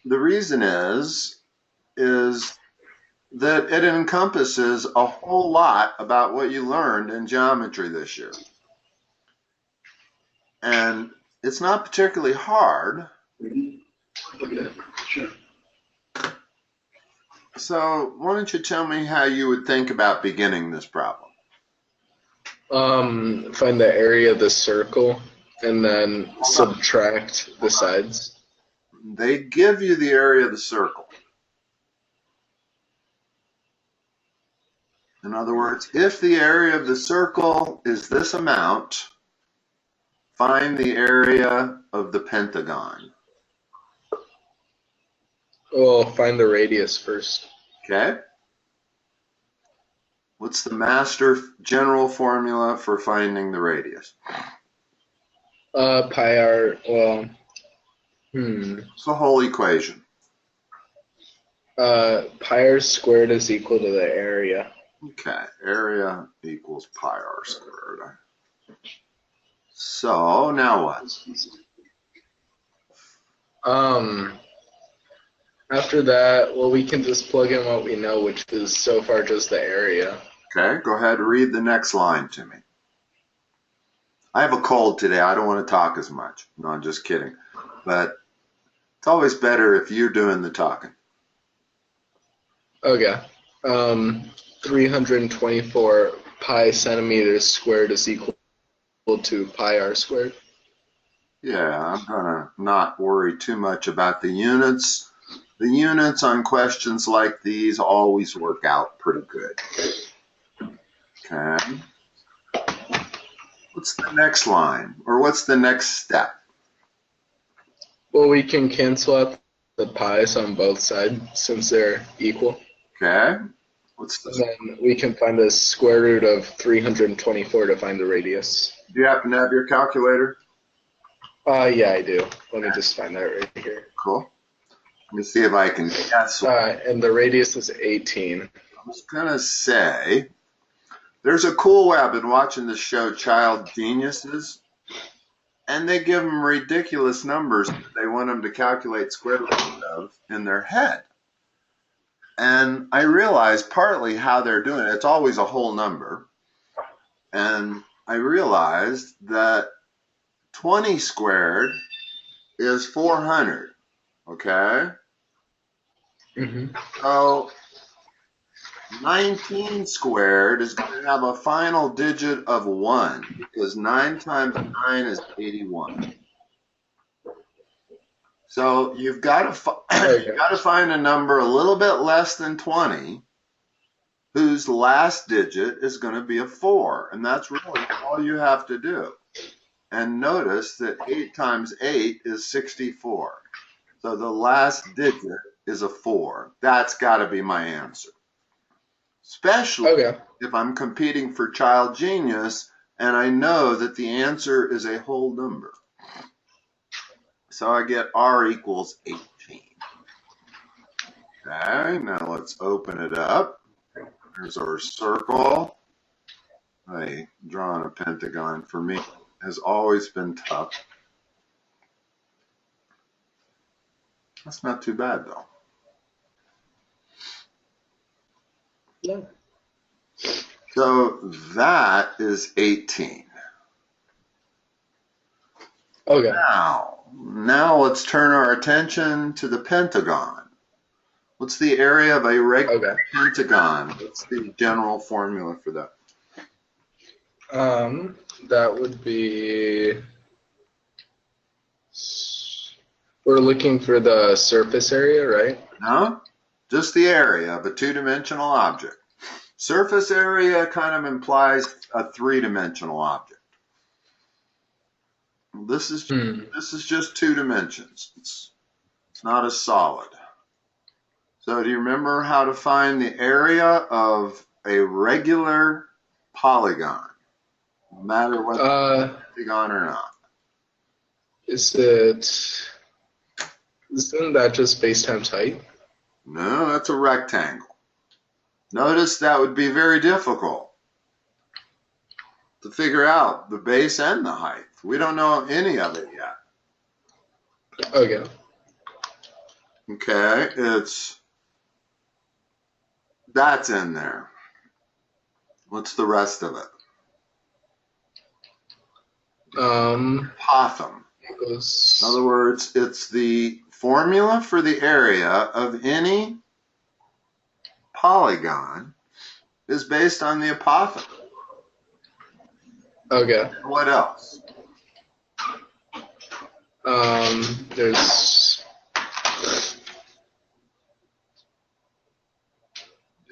The reason is that it encompasses a whole lot about what you learned in geometry this year. And it's not particularly hard. Sure. So why don't you tell me how you would think about beginning this problem? Find the area of the circle and then subtract the sides. They give you the area of the circle. In other words, if the area of the circle is this amount, find the area of the pentagon. Well, find the radius first. Okay? What's the master general formula for finding the radius? Pi r, well, It's the whole equation. pi r squared is equal to the area. Okay, area equals pi r squared. So now what? After that, well, we can just plug in what we know, which is so far just the area. Okay, go ahead and read the next line to me. I have a cold today. I don't want to talk as much. No, I'm just kidding. But it's always better if you're doing the talking. Okay. 324 pi centimeters squared is equal to pi r squared. Yeah, I'm going to not worry too much about the units. The units on questions like these always work out pretty good. Okay. What's the next line? Or what's the next step? Well, we can cancel out the pi's on both sides since they're equal. Okay. And then we can find the square root of 324 to find the radius. Do you happen to have your calculator? Yeah, I do. Let me just find that right here. Cool. Let me see if I can guess. And the radius is 18. I was going to say, there's a cool way I've been watching this show, Child Geniuses, and they give them ridiculous numbers that they want them to calculate square root of in their head. And I realized partly how they're doing it. It's always a whole number. And I realized that 20 squared is 400. Okay? So 19 squared is going to have a final digit of 1 because 9 times 9 is 81. So you've got to find a number a little bit less than 20 whose last digit is going to be a 4, and that's really all you have to do. And notice that 8 times 8 is 64. So the last digit is a 4. That's got to be my answer. Especially if I'm competing for Child Genius and I know that the answer is a whole number. So I get R equals 18. Okay, now let's open it up. There's our circle. Drawing a pentagon for me has always been tough. That's not too bad though. Yeah. So that is 18. Okay. Now let's turn our attention to the Pentagon. What's the area of a regular pentagon? What's the general formula for that? That would be, we're looking for the surface area, right? No, just the area of a two-dimensional object. Surface area kind of implies a three-dimensional object. This is just 2 dimensions. It's not a solid. So do you remember how to find the area of a regular polygon, no matter whether it's a polygon or not? Isn't that just base times height? No, that's a rectangle. Notice that would be very difficult to figure out the base and the height. We don't know any of it yet. Okay. Okay, that's in there. What's the rest of it? Hypothum. In other words, it's the formula for the area of any polygon is based on the hypothum. Okay. What else? There's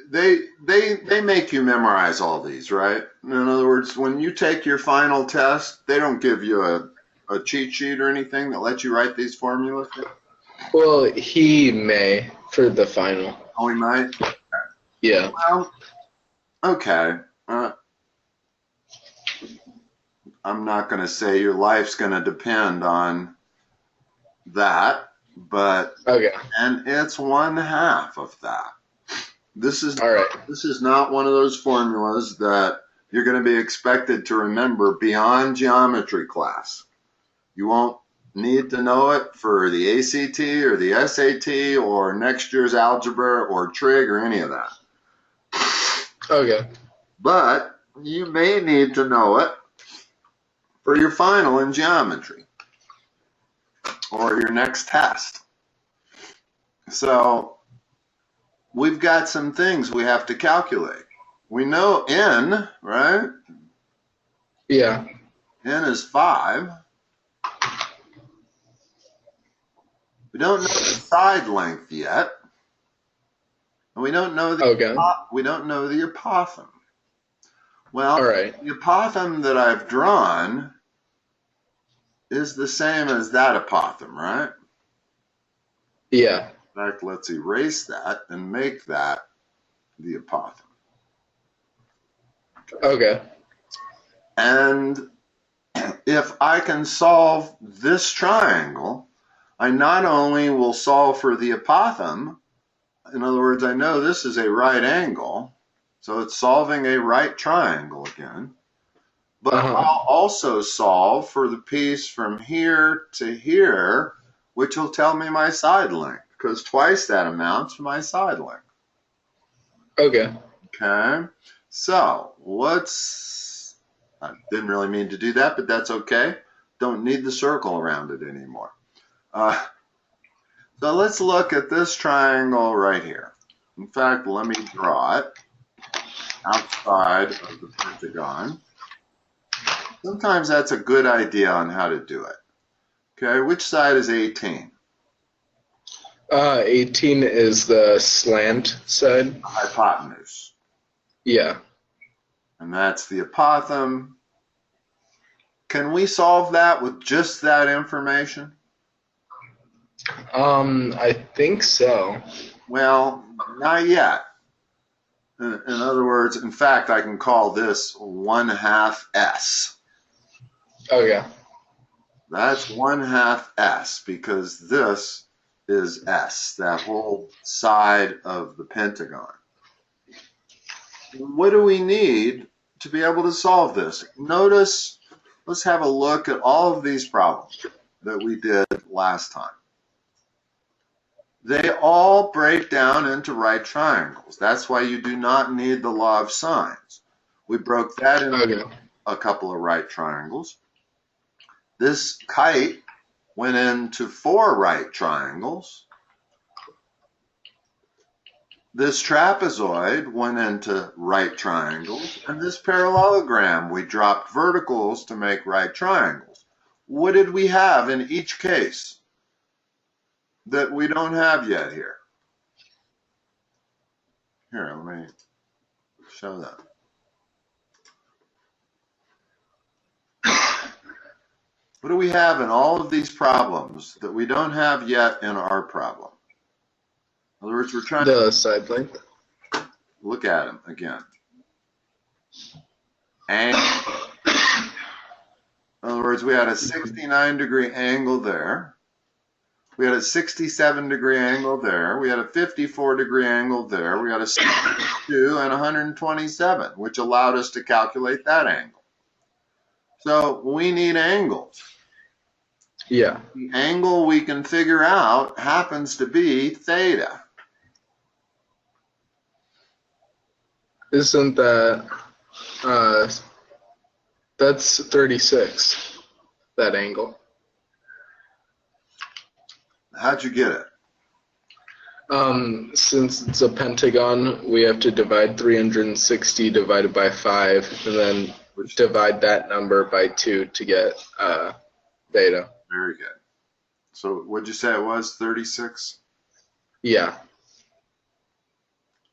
they make you memorize all these, right? In other words, when you take your final test, they don't give you a cheat sheet or anything that lets you write these formulas. Well, he may for the final. Oh, he might? Yeah. Well, okay. I'm not going to say your life's going to depend on that, but Okay. and it's 1/2 of that. This is all right. This is not one of those formulas that you're going to be expected to remember beyond geometry class. You won't need to know it for the ACT or the SAT or next year's algebra or trig or any of that. Okay. But you may need to know it for your final in geometry or your next test. So we've got some things we have to calculate. We know n, right? Yeah. N is 5. We don't know the side length yet. And we don't know the hypothum. Well, all right. the hypothum that I've drawn is the same as that hypothum, right? Yeah. In fact, let's erase that and make that the hypothum. Okay. And if I can solve this triangle, I not only will solve for the hypothum, in other words, I know this is a right angle, so it's solving a right triangle again, but I'll also solve for the piece from here to here, which will tell me my side length, because twice that amounts to my side length. Okay. Okay, so I didn't really mean to do that, but that's okay. Don't need the circle around it anymore. So let's look at this triangle right here. In fact, let me draw it outside of the Pentagon. Sometimes that's a good idea on how to do it. Okay, which side is 18? 18 is the slant side. Hypotenuse. Yeah. And that's the hypothum. Can we solve that with just that information? I think so. Well, not yet. In other words, in fact, I can call this 1/2 S. Okay. That's 1/2 S because this is S, that whole side of the Pentagon. What do we need to be able to solve this? Notice, let's have a look at all of these problems that we did last time. They all break down into right triangles. That's why you do not need the law of sines. We broke that into a couple of right triangles. This kite went into 4 right triangles. This trapezoid went into right triangles. And this parallelogram, we dropped verticals to make right triangles. What did we have in each case that we don't have yet here? Here, let me show that. What do we have in all of these problems that we don't have yet in our problem? In other words, we're trying the side length. Look at them again. Angle. In other words, we had a 69-degree angle there. We had a 67-degree angle there. We had a 54-degree angle there. We had a 62 and 127, which allowed us to calculate that angle. So we need angles. Yeah. The angle we can figure out happens to be theta. Isn't that, that's 36, that angle. How'd you get it? Since it's a pentagon, we have to divide 360 divided by 5, and then divide that number by 2 to get theta. Very good. So what'd you say it was, 36? Yeah.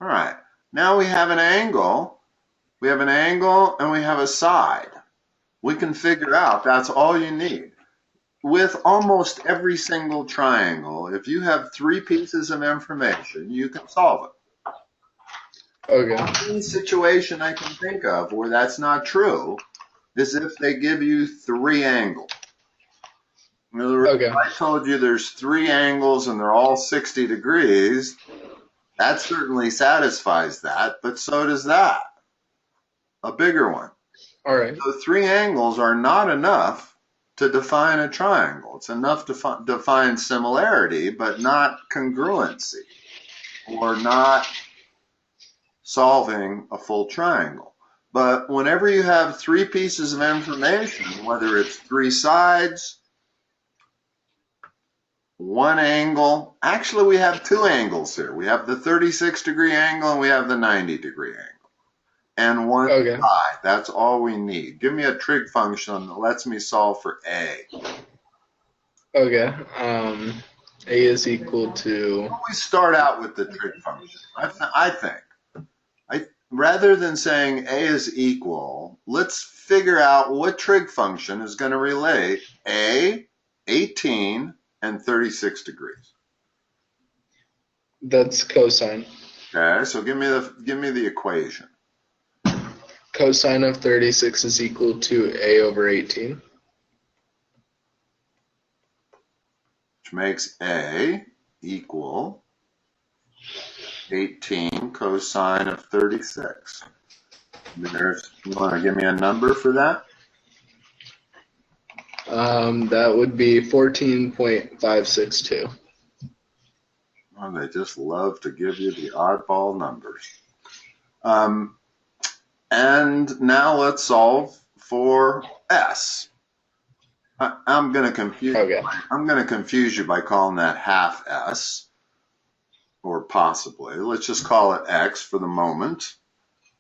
All right. Now we have an angle. We have an angle and we have a side. We can figure out, that's all you need. With almost every single triangle, if you have 3 pieces of information, you can solve it. Okay. The only situation I can think of where that's not true is if they give you 3 angles. In other words, Okay. if I told you there's 3 angles and they're all 60 degrees, that certainly satisfies that, but so does that. A bigger one. All right. So 3 angles are not enough to define a triangle. It's enough to define similarity, but not congruency, or not solving a full triangle. But whenever you have 3 pieces of information, whether it's 3 sides, 1 angle, actually we have 2 angles here. We have the 36-degree angle and we have the 90-degree angle. And 1 side, that's all we need. Give me a trig function that lets me solve for A. Okay. A is equal to... We start out with the trig function. I think. Rather than saying A is equal, let's figure out what trig function is going to relate A, 18, and 36 degrees. That's cosine. Okay, so give me the equation. Cosine of 36 is equal to A over 18. Which makes A equal 18 cosine of 36. You want to give me a number for that? That would be 14.562. Oh, they just love to give you the oddball numbers. And now let's solve for S. I'm going to confuse. Okay. I'm going to confuse you by calling that half S, or possibly. Let's just call it X for the moment,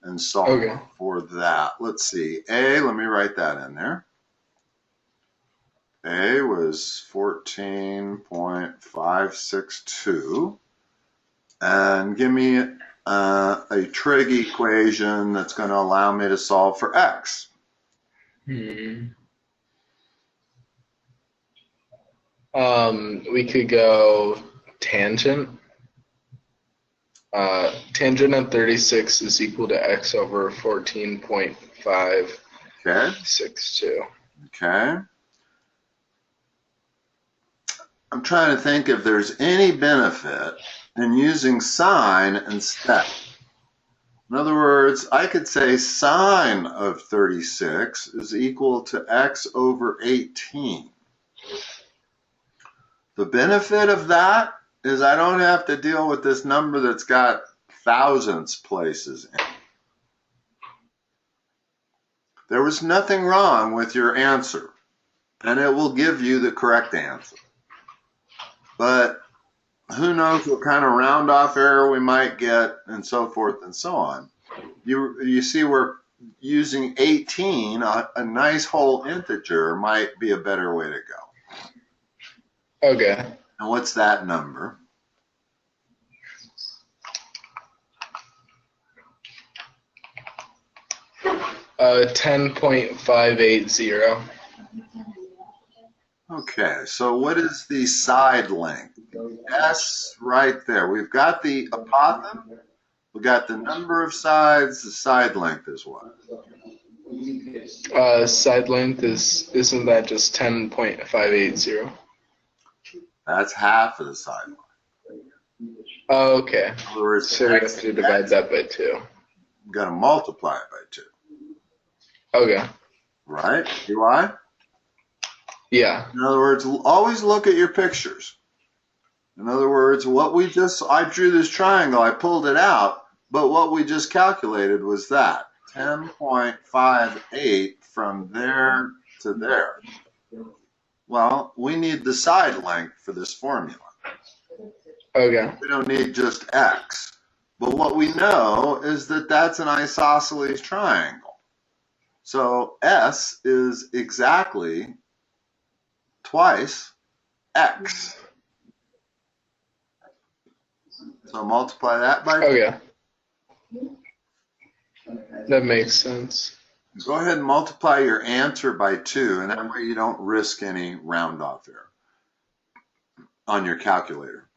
and solve for that. Let's see. A. Let me write that in there. A was 14.562, and give me a trig equation that's going to allow me to solve for X. We could go tangent. Tangent of 36 is equal to X over 14.562. Okay. I'm trying to think if there's any benefit in using sine instead. In other words, I could say sine of 36 is equal to X over 18. The benefit of that is I don't have to deal with this number that's got thousands places in it. There was nothing wrong with your answer, and it will give you the correct answer. But who knows what kind of round off error we might get, and so forth and so on. You see, we're using 18, a nice whole integer might be a better way to go. Okay. And what's that number? Uh, 10.580. Okay, so what is the side length? S right there. We've got the apothem. We got the number of sides. The side length is what? Side length isn't that just 10.580? That's half of the side length. Oh, okay. In other words, so we have to divide that by 2. You've got to multiply it by 2. Okay. Right? Do I? Yeah. In other words, always look at your pictures. In other words, I drew this triangle, I pulled it out, but what we just calculated was that 10.58 from there to there. Well, we need the side length for this formula. Okay. We don't need just x. But what we know is that that's an isosceles triangle. So S is exactly twice x. So multiply that by 4. Okay. That makes sense. Go ahead and multiply your answer by 2, and that way you don't risk any round off here on your calculator.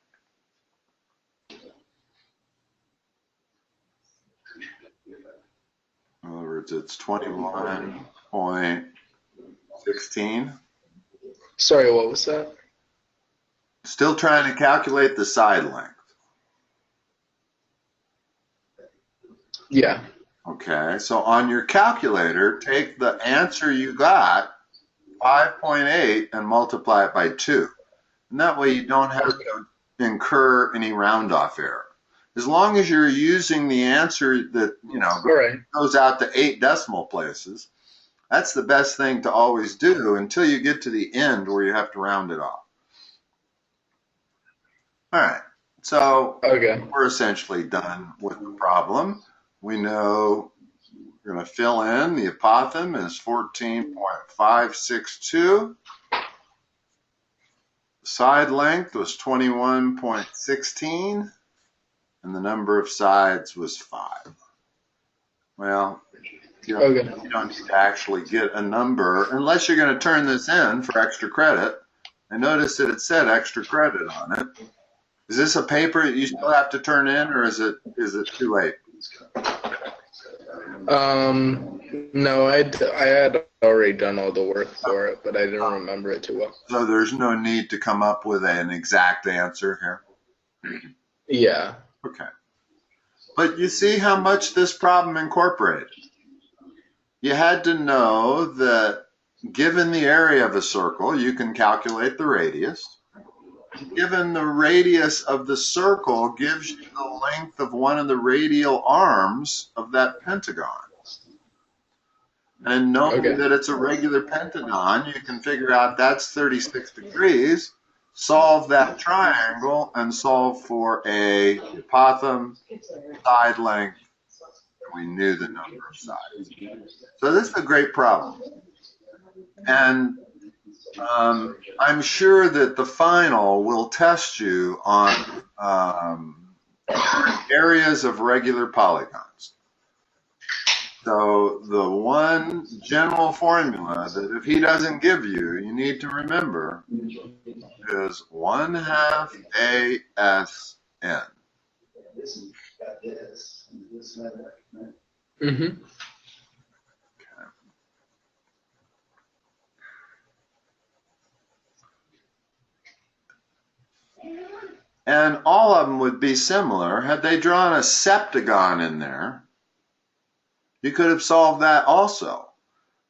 In other words, it's 21.16. Sorry, what was that? Still trying to calculate the side length. Yeah. Okay, so on your calculator, take the answer you got, 5.8, and multiply it by 2. And that way you don't have to incur any round off error. As long as you're using the answer that, goes out to 8 decimal places, that's the best thing to always do until you get to the end where you have to round it off. All right, so we're essentially done with the problem. We know we're going to fill in the hypotenuse is 14.562. Side length was 21.16, and the number of sides was 5. Well, you don't need to actually get a number unless you're going to turn this in for extra credit. I noticed that it said extra credit on it. Is this a paper that you still have to turn in, or is it too late? No, I had already done all the work for it, but I didn't remember it too well. So there's no need to come up with an exact answer here? Yeah. Okay. But you see how much this problem incorporated. You had to know that given the area of a circle, you can calculate the radius. Given the radius of the circle gives you the length of one of the radial arms of that pentagon. And knowing that it's a regular pentagon, you can figure out that's 36 degrees, solve that triangle, and solve for a hypotenuse, side length, and we knew the number of sides. So this is a great problem. And I'm sure that the final will test you on areas of regular polygons. So the one general formula that if he doesn't give you, you need to remember is 1/2 ASN. Mm-hmm. And all of them would be similar. Had they drawn a septagon in there, you could have solved that also.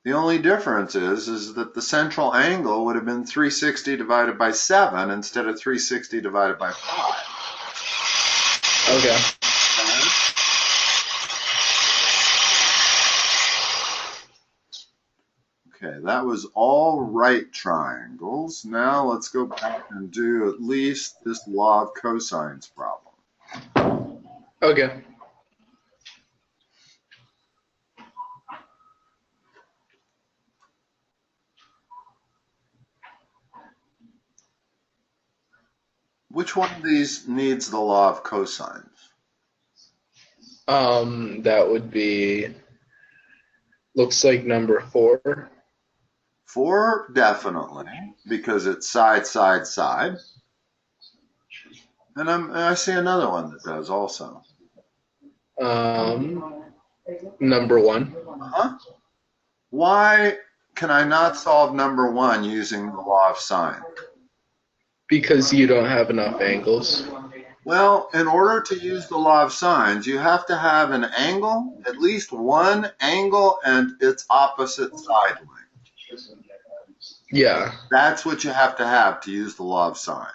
The only difference is that the central angle would have been 360 divided by 7 instead of 360 divided by 5. Okay. Okay, that was all right triangles. Now let's go back and do at least this law of cosines problem. Okay. Which one of these needs the law of cosines? That would be, looks like number 4. 4, definitely, because it's side, side, side. And I see another one that does also. Number 1. Why can I not solve number 1 using the law of sine? Because you don't have enough angles. Well, in order to use the law of sines, you have to have an angle, at least one angle, and its opposite side length. Yeah. That's what you have to use the law of sine.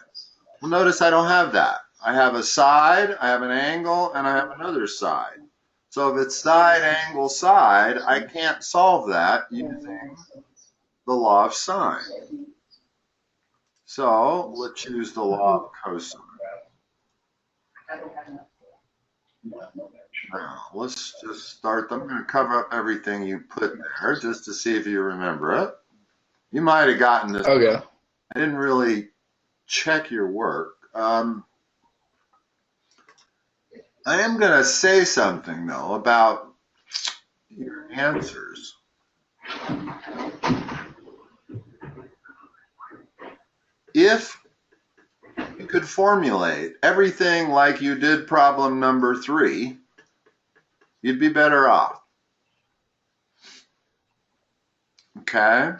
Well, notice I don't have that. I have a side, I have an angle, and I have another side. So if it's side, angle, side, I can't solve that using the law of sine. So let's use the law of cosine. Now, let's just start. I'm going to cover up everything you put there just to see if you remember it. You might have gotten this. Okay. I didn't really check your work. I am going to say something, though, about your answers. If you could formulate everything like you did problem number 3, you'd be better off. Okay?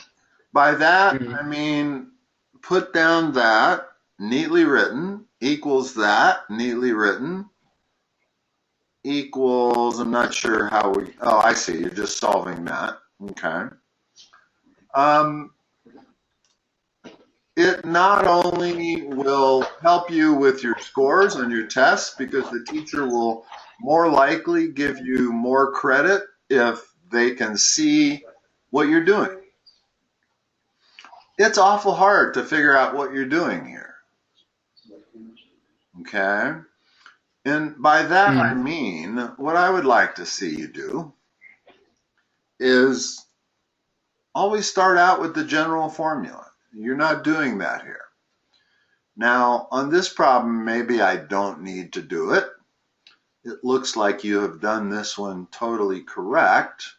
By that, I mean, put down that, neatly written, equals that, neatly written, equals, I'm not sure how we, oh, I see, you're just solving that. Okay. It not only will help you with your scores on your tests, because the teacher will more likely give you more credit if they can see what you're doing. It's awful hard to figure out what you're doing here. Okay? And by that I mean, what I would like to see you do is always start out with the general formula. You're not doing that here. Now, on this problem, maybe I don't need to do it. It looks like you have done this one totally correct,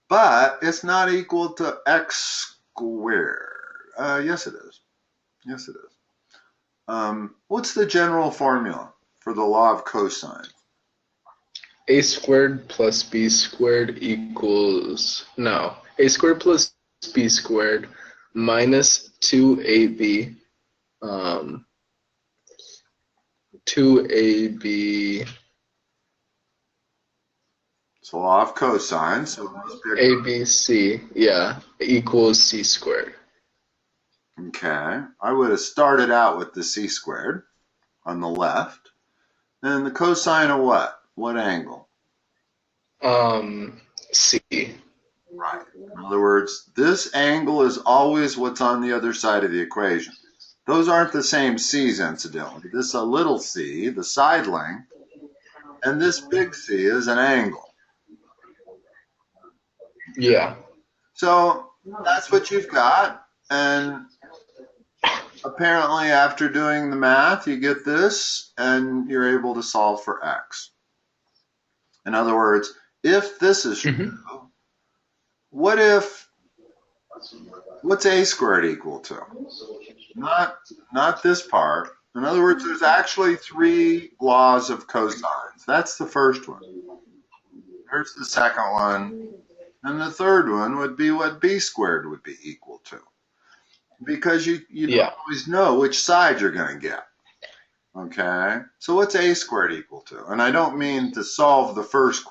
but it's not equal to x squared. Yes, it is. Yes, it is. What's the general formula for the law of cosine? A squared plus b squared equals, no, a squared plus b squared minus 2ab, 2ab, It's the law of cosine, so it must be abc, yeah, equals c squared. Okay, I would have started out with the c squared on the left, and the cosine of what? What angle? C. Right. In other words, this angle is always what's on the other side of the equation. Those aren't the same c's, incidentally. This is a little c, the side length, and this big C is an angle. Yeah. So that's what you've got, and apparently after doing the math, you get this, and you're able to solve for x. In other words, if this is true, what's a squared equal to? Not this part. In other words, there's actually 3 laws of cosines. That's the first one. Here's the second one. And the third one would be what b squared would be equal to. Because you don't always know which side you're going to get. Okay? So what's a squared equal to? And I don't mean to solve the first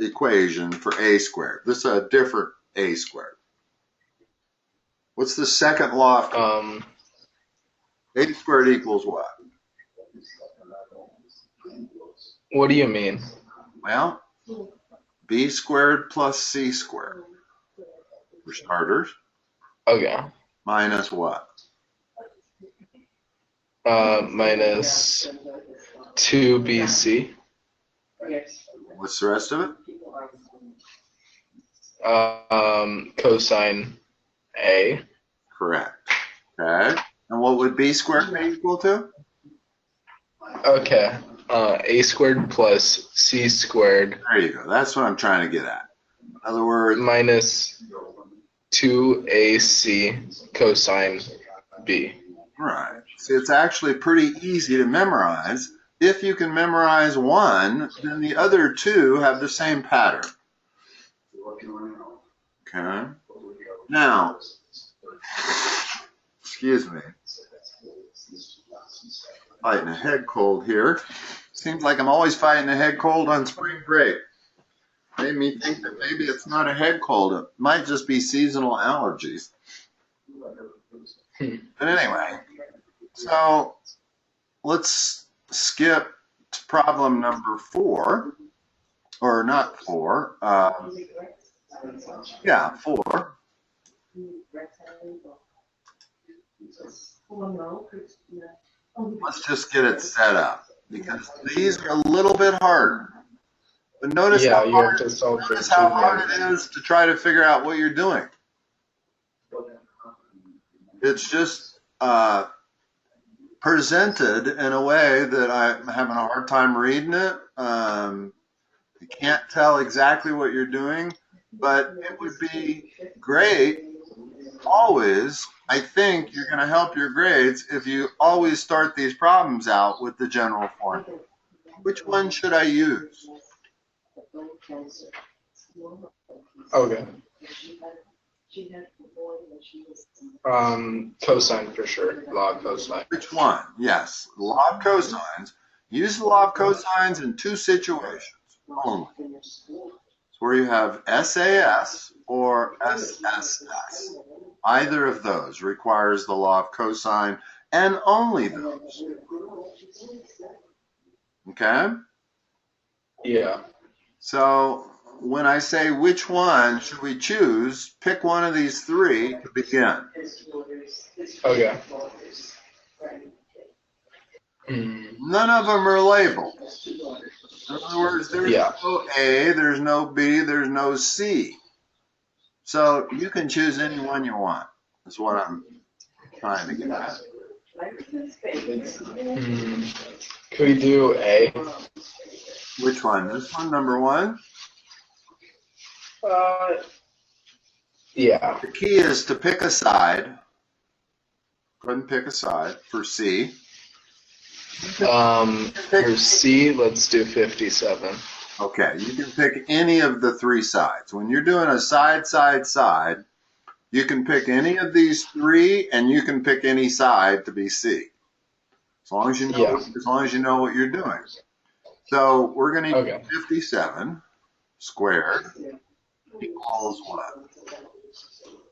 equation for a squared. This is a different a squared. What's the second law of a squared equals what? What do you mean? Well, b squared plus c squared. For starters. Okay. Minus what? Minus 2bc. What's the rest of it? Cosine a. Correct. Okay. And what would b squared be equal to? Okay. A squared plus c squared. There you go. That's what I'm trying to get at. In other words, minus 2ac cosine b. Right. See, it's actually pretty easy to memorize. If you can memorize one, then the other 2 have the same pattern. Okay. Now, excuse me. Fighting a head cold here. Seems like I'm always fighting a head cold on spring break. Made me think that maybe it's not a head cold. It might just be seasonal allergies. But anyway, so let's skip to problem number 4, or not 4. Yeah, 4. Let's just get it set up, because these are a little bit harder. But notice how hard it is to try to figure out what you're doing. It's just presented in a way that I'm having a hard time reading it. You can't tell exactly what you're doing, but it would be great always. I think you're going to help your grades if you always start these problems out with the general formula. Which one should I use? Okay. Cosine for sure. Law of cosine. Which one? Yes. Law of cosines. Use the law of cosines in 2 situations only. It's where you have SAS or SSS. Either of those requires the law of cosine, and only those. Okay? Yeah. So when I say which one should we choose, pick one of these 3 to begin. Okay. None of them are labeled. In other words, there's no A, there's no B, there's no C. So you can choose any one you want. That's what I'm trying to get at. Could we do A? Which one? This one, number 1? Yeah. The key is to pick a side. Go ahead and pick a side for C. For C, let's do 57. Okay, you can pick any of the 3 sides. When you're doing a side, you can pick any of these 3, and you can pick any side to be C. As long as you know what you're doing. So we're going to use 57 squared equals what?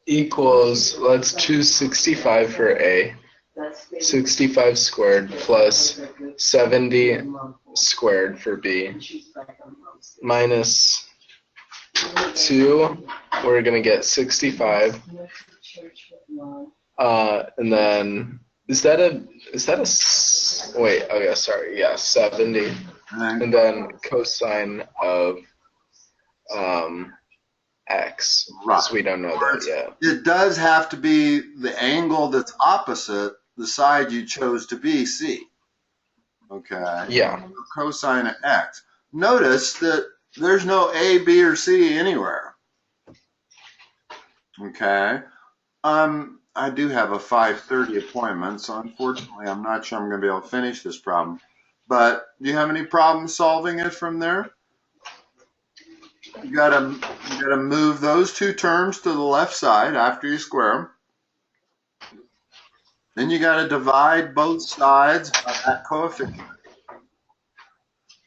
Equals, let's choose 65 for A. 65 squared plus 70 squared for B. Minus 2, we're going to get 65. And then, wait, okay, sorry, yeah, 70. And then cosine of X, because we don't know that yet. It does have to be the angle that's opposite the side you chose to be C. Okay? Yeah. Cosine of X. Notice that there's no A, B, or C anywhere. Okay? I do have a 5:30 appointment, so unfortunately I'm not sure I'm going to be able to finish this problem. But do you have any problem solving it from there? You gotta move those 2 terms to the left side after you square them. Then you gotta divide both sides by that coefficient.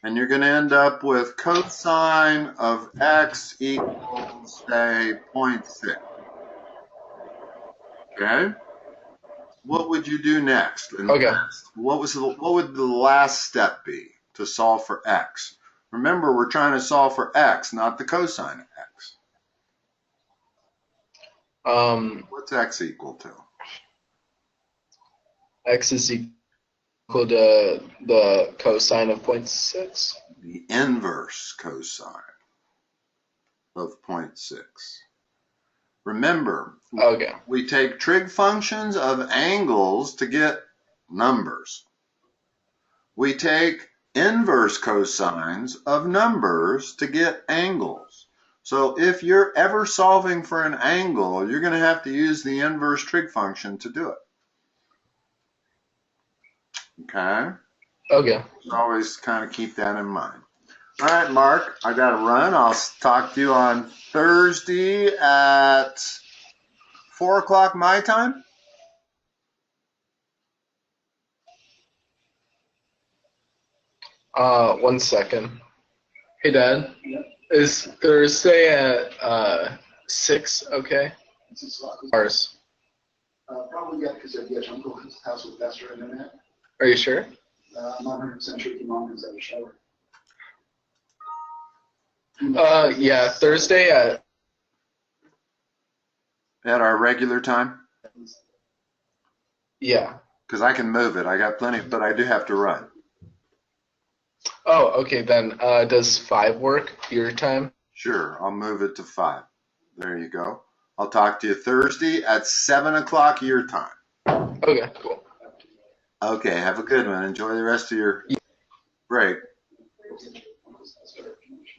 And you're gonna end up with cosine of X equals, say, 0.6. Okay? What would you do next? Okay. What would the last step be to solve for X? Remember, we're trying to solve for X, not the cosine of X. What's X equal to? X is equal to the cosine of 0.6. The inverse cosine of 0.6. Remember, we take trig functions of angles to get numbers. We take inverse cosines of numbers to get angles. So if you're ever solving for an angle, you're going to have to use the inverse trig function to do it. Okay? Okay. So always kind of keep that in mind. All right, Mark, I got to run. I'll talk to you on Thursday at 4 o'clock my time. One second. Hey, Dad. Is Thursday at 6 okay? Ours. Probably yet, because I've got Uncle's house with faster internet. Are you sure? I'm not 100% sure if Mom is at a shower. Yeah, Thursday at our regular time? yeah. Because I can move it. I got plenty, but I do have to run. Oh, okay then. Does 5 work your time? Sure, I'll move it to 5. There you go. I'll talk to you Thursday at 7 o'clock your time. Okay, cool. Okay, have a good one. Enjoy the rest of your break.